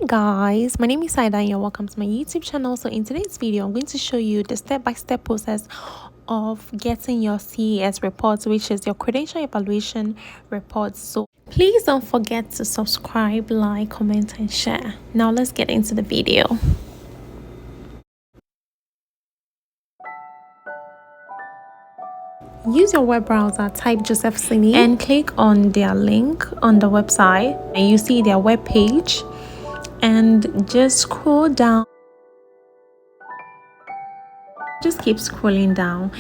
Guys, my name is Ida and you're welcome to my YouTube channel. So in today's video, I'm going to show you the step-by-step process of getting your CES reports, which is your credential evaluation reports. So please don't forget to subscribe, like, comment and share. Now let's get into the video. Use your web browser, type JOSEF SILNY and click on their link on the website and you see their web page, and just scroll down. Just keep scrolling down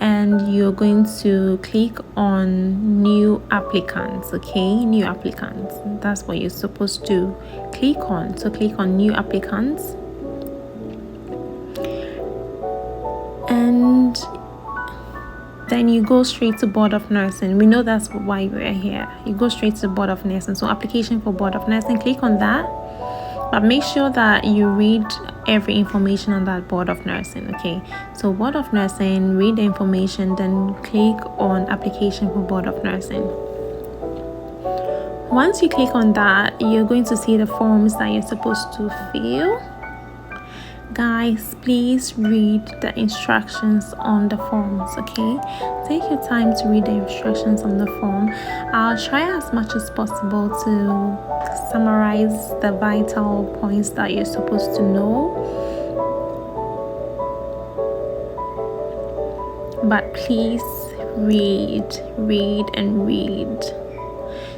and you're going to click on new applicants. Okay, new applicants, that's what you're supposed to click on. So click on new applicants and then you go straight to Board of Nursing. We know that's why we're here. You go straight to Board of Nursing. So application for Board of Nursing, click on that, but make sure that you read every information on that Board of Nursing. Okay, so Board of Nursing, read the information, then click on application for Board of Nursing. Once you click on that, you're going to see the forms that you're supposed to fill. Guys, please read the instructions on the forms. Okay, take your time to read the instructions on the form. I'll try as much as possible to summarize the vital points that you're supposed to know, but please read and read.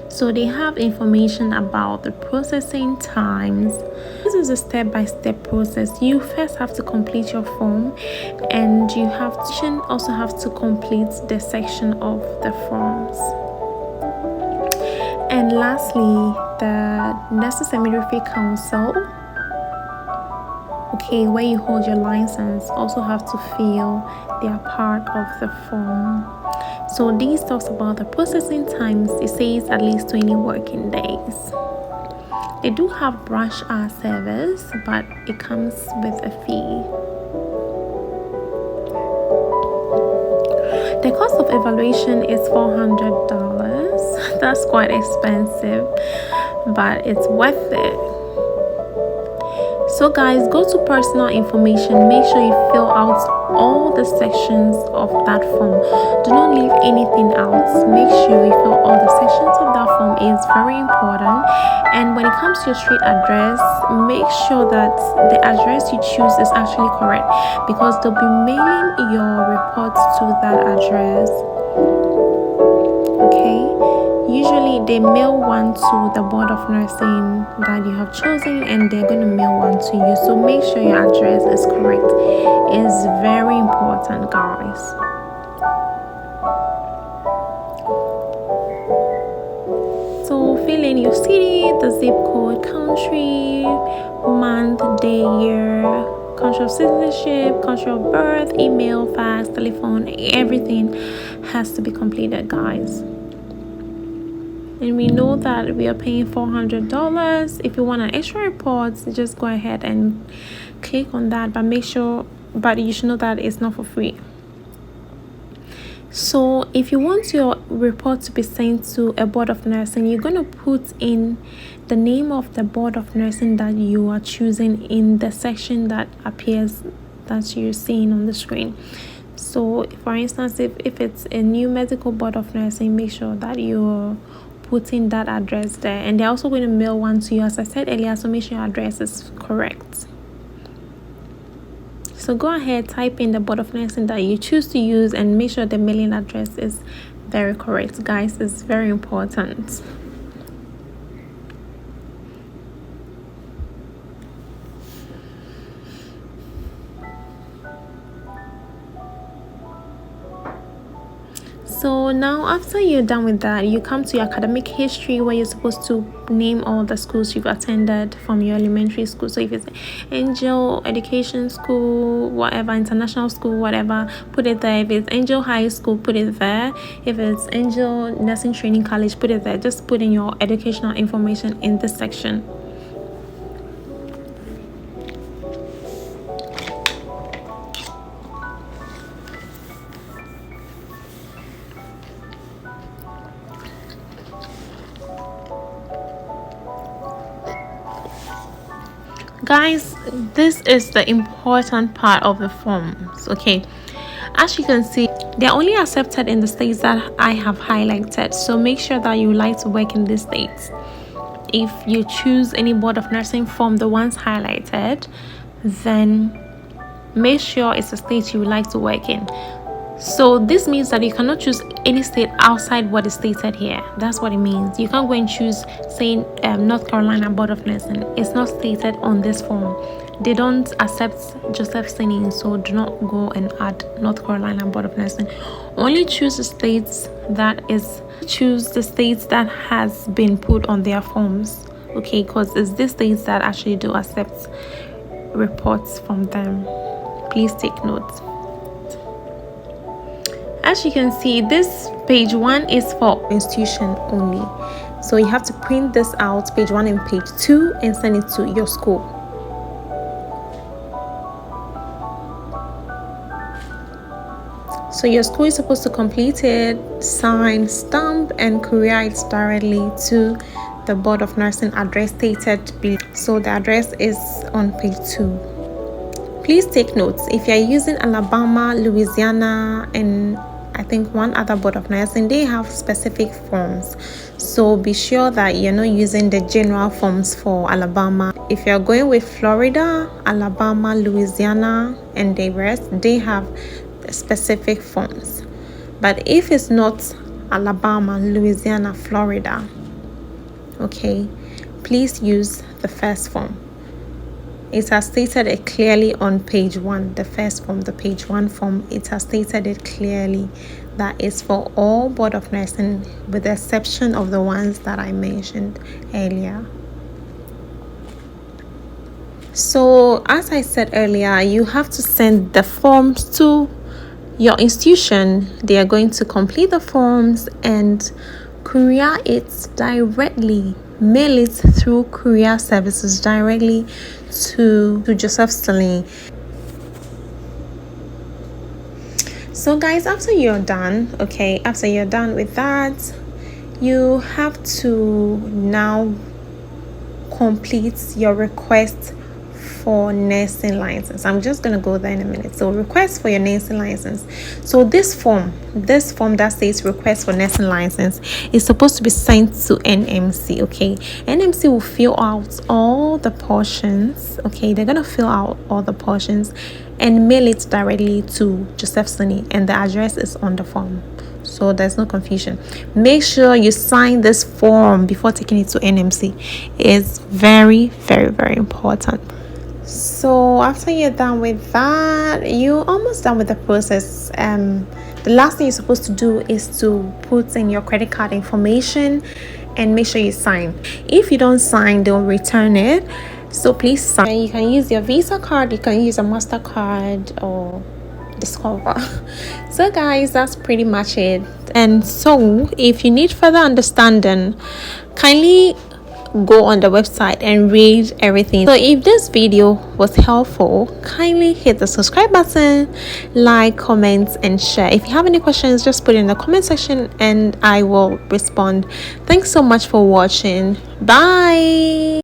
So they have information about the processing times. This is a step-by-step process. You first have to complete your form, and you also have to complete the section of the forms. And lastly, the Nurses and Midwifery Council, okay, where you hold your license, also have to fill their part of the form. So this talks about the processing times. It says at least 20 working days. They do have rush hour service, but it comes with a fee. The cost of evaluation is $400. That's quite expensive, but it's worth it. So guys, go to personal information. Make sure you fill out all the sections of that form. Do not leave anything out. Make sure you fill all the sections of that form. It's very important. And when it comes to your street address, make sure that the address you choose is actually correct, because they'll be mailing your reports to that address. Okay, usually they mail one to the Board of Nursing that you have chosen, and they're going to mail one to you. So make sure your address is correct. It's very important, guys. So fill in your city, the zip code, country, month, day, year, country of citizenship, country of birth, email, fax, telephone. Everything has to be completed, guys. And we know that we are paying $400. If you want an extra report, just go ahead and click on that, but you should know that it's not for free. So if you want your report to be sent to a Board of Nursing, you're going to put in the name of the Board of Nursing that you are choosing in the section that appears, that you're seeing on the screen. So for instance, if it's a new medical Board of Nursing, make sure that you're putting that address there, and they're also going to mail one to you, as I said earlier, so make sure your address is correct. So go ahead, type in the Board of Nursing that you choose to use, and make sure the mailing address is very correct, guys. It's very important. So now after you're done with that, you come to your academic history, where you're supposed to name all the schools you've attended from your elementary school. So if it's Angel Education School, whatever, international school, whatever, put it there. If it's Angel High School, put it there. If it's Angel Nursing Training College, put it there. Just put in your educational information in this section. Guys, this is the important part of the forms. Okay, as you can see, they're only accepted in the states that I have highlighted, so make sure that you like to work in these states. If you choose any board of nursing form, the ones highlighted, then make sure it's a state you would like to work in. So this means that you cannot choose any state outside what is stated here. That's what it means. You can't go and choose, say, North Carolina Board of Nursing. It's not stated on this form. They don't accept JOSEF SILNY, so do not go and add North Carolina Board of Nursing. Only choose the states that has been put on their forms. Okay, because it's these states that actually do accept reports from them. Please take note. As you can see, this page 1 is for institution only, so you have to print this out, page 1 and page 2, and send it to your school. So your school is supposed to complete it, sign, stamp, and courier it directly to the Board of Nursing address stated below. So the address is on page 2. Please take notes. If you are using Alabama, Louisiana, and I think one other Board of Nursing, they have specific forms, so be sure that you're not using the general forms for Alabama. If you're going with Florida, Alabama, Louisiana, and the rest, they have specific forms. But if it's not Alabama, Louisiana, Florida, okay, please use the first form. It has stated it clearly on page 1, the first form, the page 1 form. It has stated it clearly that it's for all Board of Nursing, with the exception of the ones that I mentioned earlier. So as I said earlier, you have to send the forms to your institution. They are going to complete the forms and courier it directly, mail it through courier services directly to JOSEF SILNY. So guys, after you're done with that, you have to now complete your request for nursing license. I'm just going to go there in a minute. So request for your nursing license. So this form that says request for nursing license is supposed to be sent to NMC. Okay, NMC will fill out all the portions. Okay, they're going to fill out all the portions and mail it directly to JOSEF SILNY, and the address is on the form, so there's no confusion. Make sure you sign this form before taking it to NMC. It's very, very, very important. So after you're done with that, you're almost done with the process. The last thing you're supposed to do is to put in your credit card information and make sure you sign. If you don't sign, they'll return it, so please sign. You can use your Visa card, you can use a MasterCard or Discover. So guys, that's pretty much it. And so if you need further understanding, kindly go on the website and read everything. So if this video was helpful, kindly hit the subscribe button, like, comment, and share. If you have any questions, just put it in the comment section and I will respond. Thanks so much for watching. Bye.